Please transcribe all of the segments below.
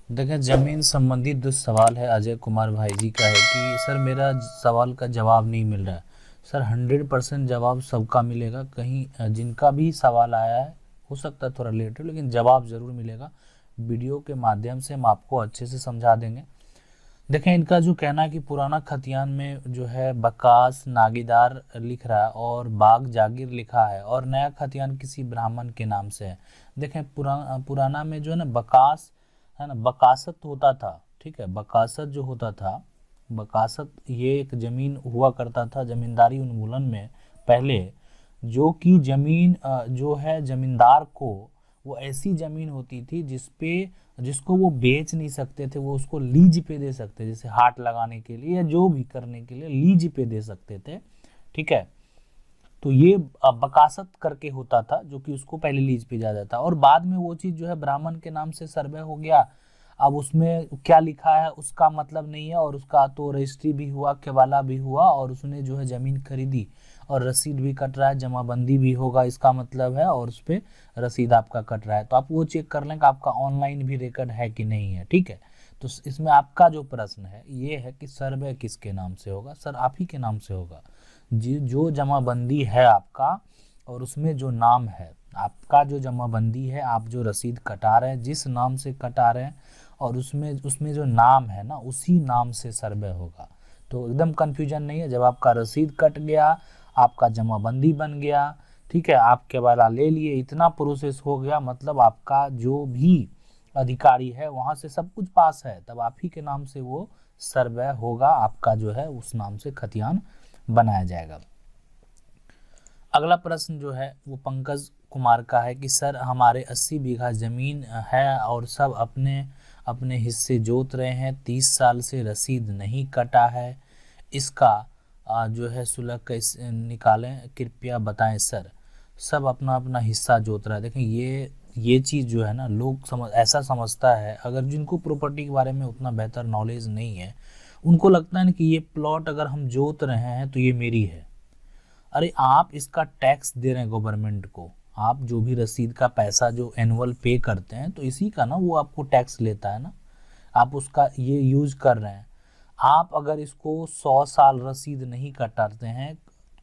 देखें, ज़मीन संबंधी जो सवाल है अजय कुमार भाई जी का है कि सर मेरा सवाल का जवाब नहीं मिल रहा है। सर 100% जवाब सबका मिलेगा। कहीं जिनका भी सवाल आया है हो सकता है थोड़ा लेट हो, लेकिन जवाब ज़रूर मिलेगा। वीडियो के माध्यम से हम आपको अच्छे से समझा देंगे। देखें, इनका जो कहना है कि पुराना खतियान में जो है बकास नागीदार लिख रहा है और बाग जागीर लिखा है, और नया खतियान किसी ब्राह्मण के नाम से है। देखें, पुराना में जो है ना बकास है ना, बकासत होता था। ठीक है, बकासत जो होता था, बकासत ये एक जमीन हुआ करता था जमींदारी उन्मूलन में पहले। जो कि जमीन जो है जमींदार को, वो ऐसी जमीन होती थी जिसको वो बेच नहीं सकते थे, वो उसको लीज पे दे सकते, जैसे हाट लगाने के लिए या जो भी करने के लिए लीज पे दे सकते थे। ठीक है, तो ये बकासत करके होता था, जो कि उसको पहले लीज पे जाता था, और बाद में वो चीज जो है ब्राह्मण के नाम से सर्वे हो गया। अब उसमें क्या लिखा है उसका मतलब नहीं है, और उसका तो रजिस्ट्री भी हुआ, केवाला भी हुआ, और उसने जो है जमीन खरीदी, और रसीद भी कट रहा है, जमाबंदी भी होगा इसका मतलब है, और उस पर रसीद आपका कट रहा है। तो आप वो चेक कर लें कि आपका ऑनलाइन भी रिकॉर्ड है कि नहीं है। ठीक है, तो इसमें आपका जो प्रश्न है ये है कि सर्वे किसके नाम से होगा। सर आप ही के नाम से होगा। जी, जो जमाबंदी है आपका और उसमें जो नाम है आपका, जो जमाबंदी है, आप जो रसीद कटा रहे हैं जिस नाम से कटा रहे हैं, और उसमें उसमें जो नाम है ना उसी नाम से सर्वे होगा। तो एकदम कंफ्यूजन नहीं है। जब आपका रसीद कट गया, आपका जमाबंदी बन गया, ठीक है, आपके वाला ले लिए, इतना प्रोसेस हो गया, मतलब आपका जो भी अधिकारी है वहां से सब कुछ पास है, तब आप ही के नाम से वो सर्वे होगा, आपका जो है उस नाम से खतियान बनाया जाएगा। अगला प्रश्न जो है वो पंकज कुमार का है कि सर हमारे 80 बीघा जमीन है और सब अपने अपने हिस्से जोत रहे हैं, 30 साल से रसीद नहीं कटा है, इसका जो है सुलह कैसे निकालें, कृपया बताएं सर। सब अपना अपना हिस्सा जोत रहा है। देखें, ये चीज़ जो है ना, लोग ऐसा समझता है, अगर जिनको प्रॉपर्टी के बारे में उतना बेहतर नॉलेज नहीं है, उनको लगता है ना कि ये प्लॉट अगर हम जोत रहे हैं तो ये मेरी है। अरे आप इसका टैक्स दे रहे हैं गवर्नमेंट को। आप जो भी रसीद का पैसा जो एनुअल पे करते हैं, तो इसी का ना वो आपको टैक्स लेता है ना, आप उसका ये यूज कर रहे हैं। आप अगर इसको 100 साल रसीद नहीं कटाते हैं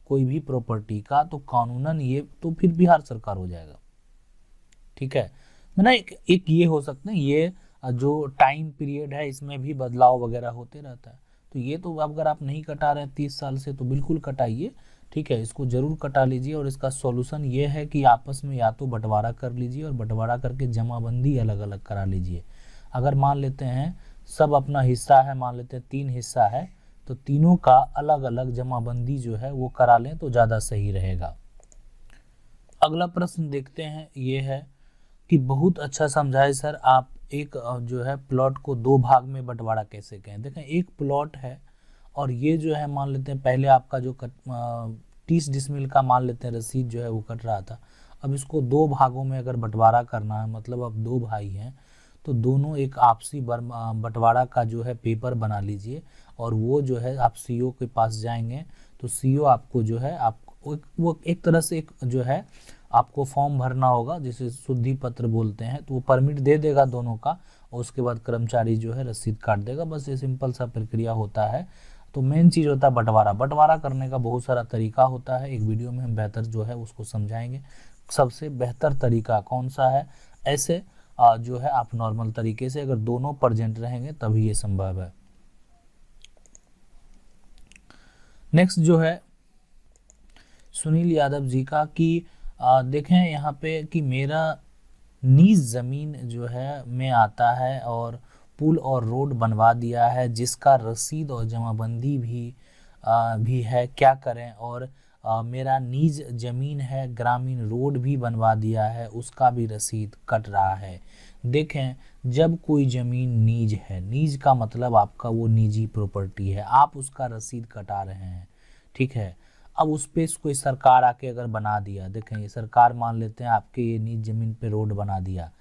कोई भी प्रॉपर्टी का, तो कानूनन ये तो फिर बिहार सरकार हो जाएगा। ठीक है, ना एक ये हो सकते हैं, ये जो टाइम पीरियड है इसमें भी बदलाव वगैरह होते रहता है। तो ये तो अगर आप नहीं कटा रहे हैं 30 साल से, तो बिल्कुल कटाइए। ठीक है, इसको जरूर कटा लीजिए, और इसका सॉल्यूशन ये है कि आपस में या तो बंटवारा कर लीजिए, और बंटवारा करके जमाबंदी अलग अलग करा लीजिए। अगर मान लेते हैं सब अपना हिस्सा है, मान लेते हैं 3 हिस्सा है, तो तीनों का अलग अलग जमाबंदी जो है वो करा लें तो ज़्यादा सही रहेगा। अगला प्रश्न देखते हैं, ये है कि बहुत अच्छा समझाए सर आप, एक जो है प्लॉट को 2 भाग में बंटवारा कैसे करें। देखें, एक प्लॉट है, और ये जो है मान लेते हैं पहले आपका जो 30 डिसमिल का मान लेते हैं रसीद जो है वो कट रहा था। अब इसको 2 भागों में अगर बंटवारा करना है, मतलब अब 2 भाई हैं, तो दोनों एक आपसी बंटवारा का जो है पेपर बना लीजिए, और वो जो है आप सीईओ के पास जाएंगे, तो सीईओ आपको जो है आपको वो एक तरह से एक जो है आपको फॉर्म भरना होगा जिसे शुद्धि पत्र बोलते हैं, तो वो परमिट दे देगा दोनों का, और उसके बाद कर्मचारी जो है रसीद काट देगा। बस ये सिंपल सा प्रक्रिया होता है। तो मेन चीज़ होता है बंटवारा। बंटवारा करने का बहुत सारा तरीका होता है, एक वीडियो में हम बेहतर जो है उसको समझाएंगे। सबसे बेहतर तरीका कौन सा है, ऐसे जो है आप नॉर्मल तरीके से अगर दोनों प्रेजेंट रहेंगे तभी ये संभव है। नेक्स्ट जो है सुनील यादव जी का कि देखें यहाँ पे कि मेरा नीज ज़मीन जो है में आता है, और पुल और रोड बनवा दिया है जिसका रसीद और जमाबंदी भी है, क्या करें। और मेरा नीज ज़मीन है, ग्रामीण रोड भी बनवा दिया है, उसका भी रसीद कट रहा है। देखें, जब कोई ज़मीन नीज है, नीज का मतलब आपका वो निजी प्रॉपर्टी है, आप उसका रसीद कटा रहे हैं। ठीक है, अब उस पे कोई सरकार आके अगर बना दिया, देखें ये सरकार मान लेते हैं आपके ये निज जमीन पे रोड बना दिया,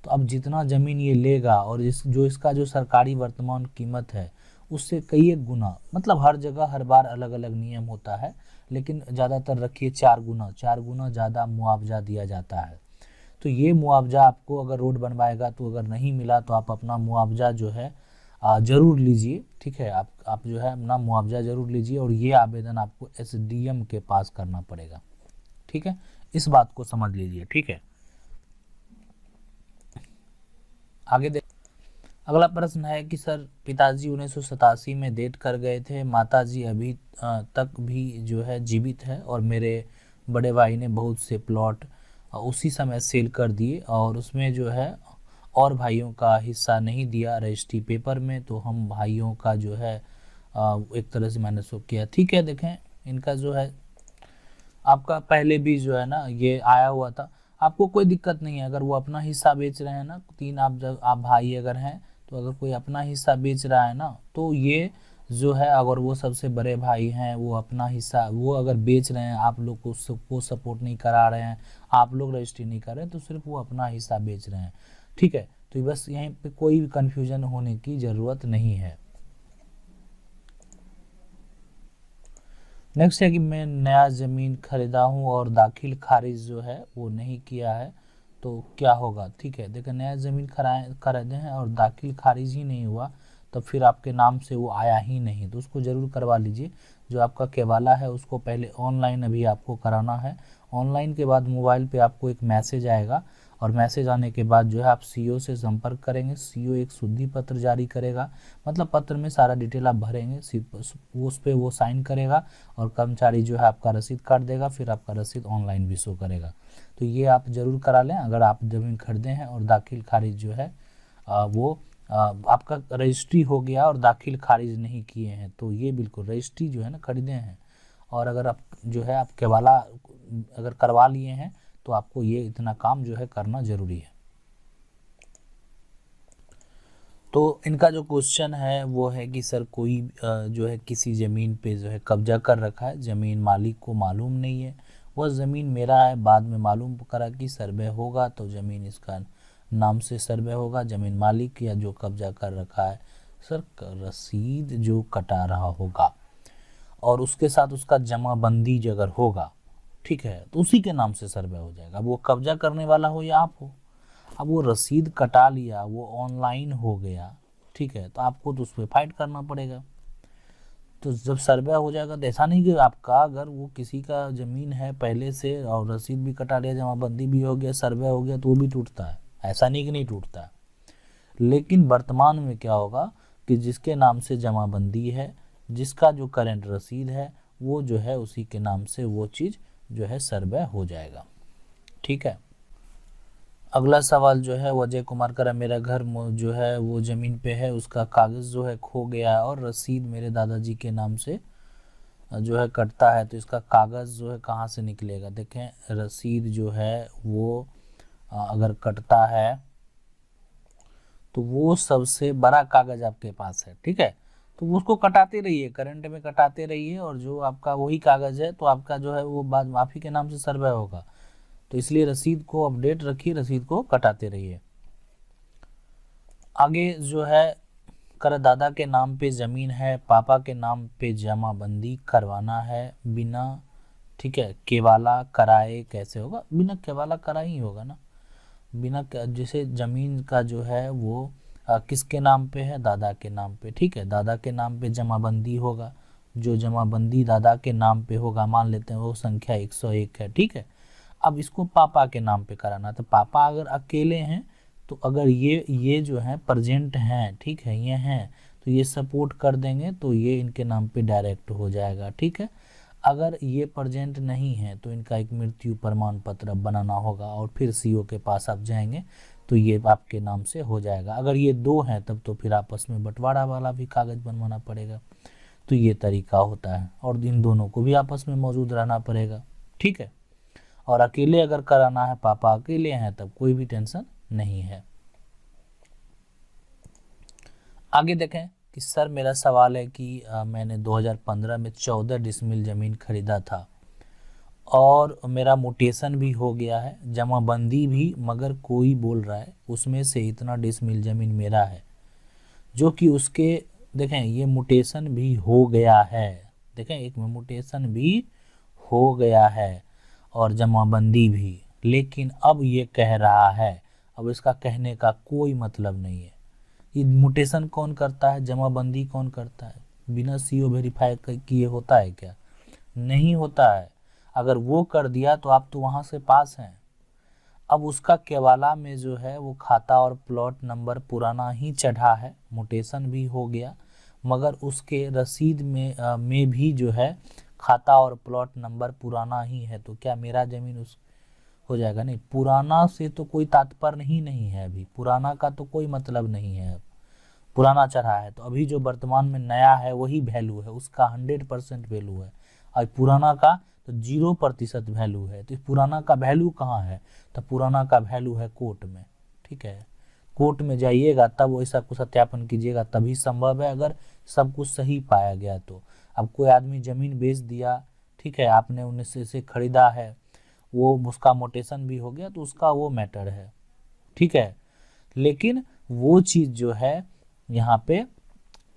तो अब जितना जमीन ये लेगा, और इसका जो सरकारी वर्तमान कीमत है उससे कई एक गुना, मतलब हर जगह हर बार अलग अलग नियम होता है, लेकिन ज़्यादातर रखिए 4 गुना ज़्यादा मुआवजा दिया जाता है। तो ये मुआवजा आपको अगर रोड बनवाएगा, तो अगर नहीं मिला तो आप अपना मुआवजा जो है ज़रूर लीजिए, ठीक है। आप जो है अपना मुआवजा ज़रूर लीजिए, और ये आवेदन आपको एसडीएम के पास करना पड़ेगा, ठीक है। इस बात को समझ लीजिए, ठीक है। आगे देख, अगला प्रश्न है कि सर पिताजी 1987 में डेथ कर गए थे, माताजी अभी तक भी जो है जीवित है, और मेरे बड़े भाई ने बहुत से प्लॉट उसी समय सेल कर दिए, और उसमें जो है और भाइयों का हिस्सा नहीं दिया रजिस्ट्री पेपर में, तो हम भाइयों का जो है एक तरह से मैंने सो किया, ठीक है। देखें, इनका जो है आपका पहले भी जो है ना ये आया हुआ था, आपको कोई दिक्कत नहीं है अगर वो अपना हिस्सा बेच रहे हैं ना, तीन आप जब आप भाई अगर हैं, तो अगर कोई अपना हिस्सा बेच रहा है ना, तो ये जो है अगर वो सबसे बड़े भाई हैं, वो अपना हिस्सा वो अगर बेच रहे हैं, आप लोग को सपोर्ट नहीं करा रहे हैं, आप लोग रजिस्ट्री नहीं कर रहे हैं, तो सिर्फ वो अपना हिस्सा बेच रहे हैं, ठीक है। तो बस यहीं पे कोई भी कन्फ्यूजन होने की ज़रूरत नहीं है। नेक्स्ट है कि मैं नया ज़मीन खरीदा हूँ और दाखिल खारिज जो है वो नहीं किया है, तो क्या होगा, ठीक है। देखिए, नया ज़मीन खरीदे हैं और दाखिल खारिज ही नहीं हुआ, तो फिर आपके नाम से वो आया ही नहीं, तो उसको ज़रूर करवा लीजिए। जो आपका केवाला है उसको पहले ऑनलाइन अभी आपको कराना है। ऑनलाइन के बाद मोबाइल पे आपको एक मैसेज आएगा, और मैसेज आने के बाद जो है आप सीओ से संपर्क करेंगे। सीओ एक शुद्धि पत्र जारी करेगा, मतलब पत्र में सारा डिटेल आप भरेंगे, उस पर वो साइन करेगा, और कर्मचारी जो है आपका रसीद काट देगा, फिर आपका रसीद ऑनलाइन भी शो करेगा। तो ये आप ज़रूर करा लें अगर आप ज़मीन खरीदे हैं और दाखिल खारिज जो है वो आपका रजिस्ट्री हो गया और दाखिल खारिज नहीं किए हैं, तो ये बिल्कुल रजिस्ट्री जो है ना खरीदे हैं, और अगर आप जो है आप केवाला अगर करवा लिए हैं, तो आपको ये इतना काम जो है करना ज़रूरी है। तो इनका जो क्वेश्चन है वो है कि सर कोई जो है किसी ज़मीन पे जो है कब्जा कर रखा है, ज़मीन मालिक को मालूम नहीं है, वह ज़मीन मेरा है, बाद में मालूम करा कि सर्वे होगा तो ज़मीन इसका नाम से सर्वे होगा, ज़मीन मालिक या जो कब्जा कर रखा है सर रसीद जो कटा रहा होगा, और उसके साथ उसका जमाबंदी अगर होगा, ठीक है, तो उसी के नाम से सर्वे हो जाएगा। अब वो कब्जा करने वाला हो या आप हो, अब वो रसीद कटा लिया, वो ऑनलाइन हो गया, ठीक है, तो आपको तो उस पर फाइट करना पड़ेगा। तो जब सर्वे हो जाएगा, तो ऐसा नहीं कि आपका अगर वो किसी का ज़मीन है पहले से और रसीद भी कटा लिया, जमाबंदी भी हो गया, सर्वे हो गया, तो वो भी टूटता है, ऐसा नहीं कि नहीं टूटता है। लेकिन वर्तमान में क्या होगा कि जिसके नाम से जमाबंदी है, जिसका जो करंट रसीद है, वो जो है उसी के नाम से वो चीज़ जो है सर्वे हो जाएगा, ठीक है। अगला सवाल जो है वो अजय कुमार का, मेरा घर जो है वो ज़मीन पे है, उसका कागज़ जो है खो गया है और रसीद मेरे दादाजी के नाम से जो है कटता है, तो इसका कागज़ जो है कहाँ से निकलेगा। देखें, रसीद जो है वो अगर कटता है तो वो सबसे बड़ा कागज़ आपके पास है, ठीक है, तो उसको कटाते रहिए, करंट में कटाते रहिए, और जो आपका वही कागज़ है तो आपका जो है वो बाद माफ़ी के नाम से सर्वे होगा, तो इसलिए रसीद को अपडेट रखिए, रसीद को कटाते रहिए। आगे जो है कर दादा के नाम पे ज़मीन है, पापा के नाम पे जमाबंदी करवाना है बिना, ठीक है, केवाला कराए कैसे होगा, बिना केवाला कराए ही होगा ना, बिना जैसे ज़मीन का जो है वो किसके नाम पे है, दादा के नाम पे, ठीक है, दादा के नाम पे जमाबंदी होगा, जो जमाबंदी दादा के नाम पे होगा, मान लेते हैं वो संख्या 101 है, ठीक है। अब इसको पापा के नाम पे कराना, तो पापा अगर अकेले हैं, तो अगर ये जो है प्रेजेंट हैं, ठीक है, ये हैं, तो ये सपोर्ट कर देंगे, तो ये इनके नाम पे डायरेक्ट हो जाएगा, ठीक है। अगर ये प्रेजेंट नहीं है तो इनका एक मृत्यु प्रमाण पत्र बनाना होगा, और फिर सीओ के पास आप जाएंगे तो ये आपके नाम से हो जाएगा। अगर ये दो हैं तब तो फिर आपस में बंटवारा वाला भी कागज़ बनवाना पड़ेगा, तो ये तरीका होता है, और इन दोनों को भी आपस में मौजूद रहना पड़ेगा, ठीक है। और अकेले अगर कराना है, पापा अकेले हैं, तब कोई भी टेंशन नहीं है। आगे देखें कि सर मेरा सवाल है कि मैंने 2015 में 14 डिसमिल ज़मीन खरीदा था और मेरा मुटेशन भी हो गया है, जमाबंदी भी, मगर कोई बोल रहा है उसमें से इतना डिसमिल ज़मीन मेरा है, जो कि उसके, देखें ये मुटेशन भी हो गया है, देखें एक में मुटेशन भी हो गया है और जमाबंदी भी, लेकिन अब ये कह रहा है, अब इसका कहने का कोई मतलब नहीं है। ये म्यूटेशन कौन करता है, जमाबंदी कौन करता है? बिना सीओ वेरीफाई किए होता है क्या? नहीं होता है। अगर वो कर दिया तो आप तो वहाँ से पास हैं। अब उसका केवाला में जो है वो खाता और प्लॉट नंबर पुराना ही चढ़ा है, म्यूटेशन भी हो गया, मगर उसके रसीद में भी जो है खाता और प्लॉट नंबर पुराना ही है। तो क्या मेरा ज़मीन उस हो जाएगा? नहीं, पुराना से तो कोई तात्पर्य नहीं है, अभी पुराना का तो कोई मतलब नहीं है। अब पुराना चढ़ा है तो अभी जो वर्तमान में नया है वही वैल्यू है, उसका 100% वैल्यू है, और पुराना का तो 0% वैल्यू है। तो पुराना का वैल्यू कहाँ है? तो पुराना का वैल्यू है कोर्ट में। ठीक है, कोर्ट में जाइएगा तब वैसा कुछ सत्यापन कीजिएगा, तभी संभव है, अगर सब कुछ सही पाया गया तो। अब कोई आदमी ज़मीन बेच दिया, ठीक है, आपने उनसे से खरीदा है, वो उसका मोटेशन भी हो गया तो उसका वो मैटर है। ठीक है, लेकिन वो चीज़ जो है यहाँ पे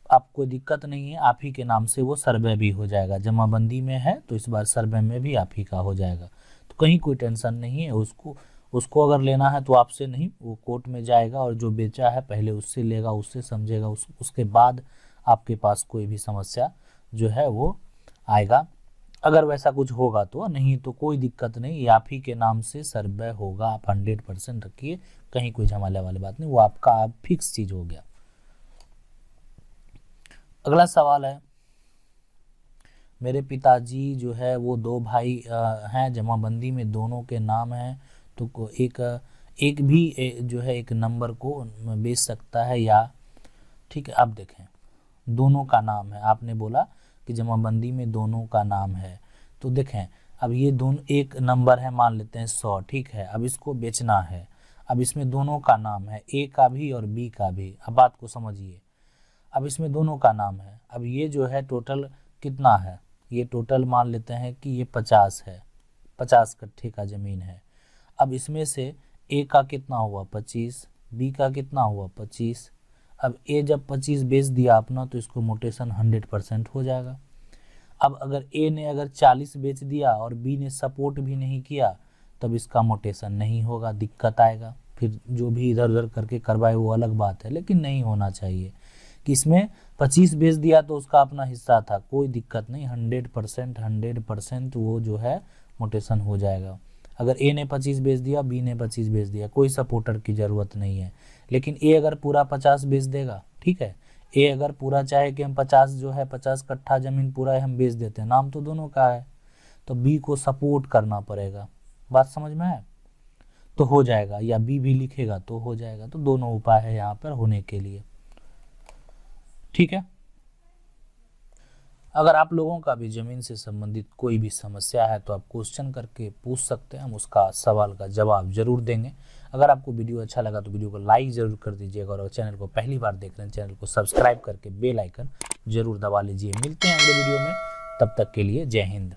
आपको दिक्कत नहीं है, आप ही के नाम से वो सर्वे भी हो जाएगा। जमाबंदी में है तो इस बार सर्वे में भी आप ही का हो जाएगा, तो कहीं कोई टेंशन नहीं है। उसको अगर लेना है तो आपसे नहीं, वो कोर्ट में जाएगा और जो बेचा है पहले उससे लेगा, उससे समझेगा, उसके बाद आपके पास कोई भी समस्या जो है वो आएगा। अगर वैसा कुछ होगा तो, नहीं तो कोई दिक्कत नहीं, ये आप ही के नाम से सर्वे होगा। आप 100% रखिए, कहीं कोई झमेला वाली बात नहीं, वो आपका आप फिक्स चीज़ हो गया। अगला सवाल है, मेरे पिताजी जो है वो 2 भाई हैं, जमाबंदी में दोनों के नाम हैं, तो एक भी जो है एक नंबर को बेच सकता है या? ठीक है, अब देखें, दोनों का नाम है, आपने बोला कि जमाबंदी में दोनों का नाम है, तो देखें अब ये दोनों एक नंबर है, मान लेते हैं 100, ठीक है, अब इसको बेचना है। अब इसमें दोनों का नाम है, ए का भी और बी का भी। अब बात को समझिए, अब इसमें दोनों का नाम है, अब ये जो है टोटल कितना है, ये टोटल मान लेते हैं कि ये 50 है, 50 कट्ठे का ज़मीन है। अब इसमें से ए का कितना हुआ 25, बी का कितना हुआ 25। अब ए जब 25 बेच दिया अपना तो इसको मोटेशन 100% हो जाएगा। अब अगर ए ने अगर 40 बेच दिया और बी ने सपोर्ट भी नहीं किया तब इसका मोटेशन नहीं होगा, दिक्कत आएगा। फिर जो भी इधर उधर करके करवाए वो अलग बात है, लेकिन नहीं होना चाहिए कि इसमें 25 बेच दिया तो उसका अपना हिस्सा था, कोई दिक्कत नहीं, 100% वो जो है मोटेशन हो जाएगा। अगर ए ने 25 बेच दिया, बी ने 25 बेच दिया, कोई सपोर्टर की ज़रूरत नहीं है। लेकिन ए अगर पूरा 50 बेच देगा, ठीक है, ए अगर पूरा चाहे कि हम 50 जो है 50 कट्ठा ज़मीन पूरा हम बेच देते हैं, नाम तो दोनों का है, तो बी को सपोर्ट करना पड़ेगा। बात समझ में है? तो हो जाएगा, या बी भी लिखेगा तो हो जाएगा। तो दोनों उपाय है यहाँ पर होने के लिए। ठीक है, अगर आप लोगों का भी ज़मीन से संबंधित कोई भी समस्या है तो आप क्वेश्चन करके पूछ सकते हैं, हम उसका सवाल का जवाब जरूर देंगे। अगर आपको वीडियो अच्छा लगा तो वीडियो को लाइक ज़रूर कर दीजिएगा, और चैनल को पहली बार देख रहे हैं चैनल को सब्सक्राइब करके बेल आइकन जरूर दबा लीजिए। मिलते हैं अगले वीडियो में, तब तक के लिए जय हिंद।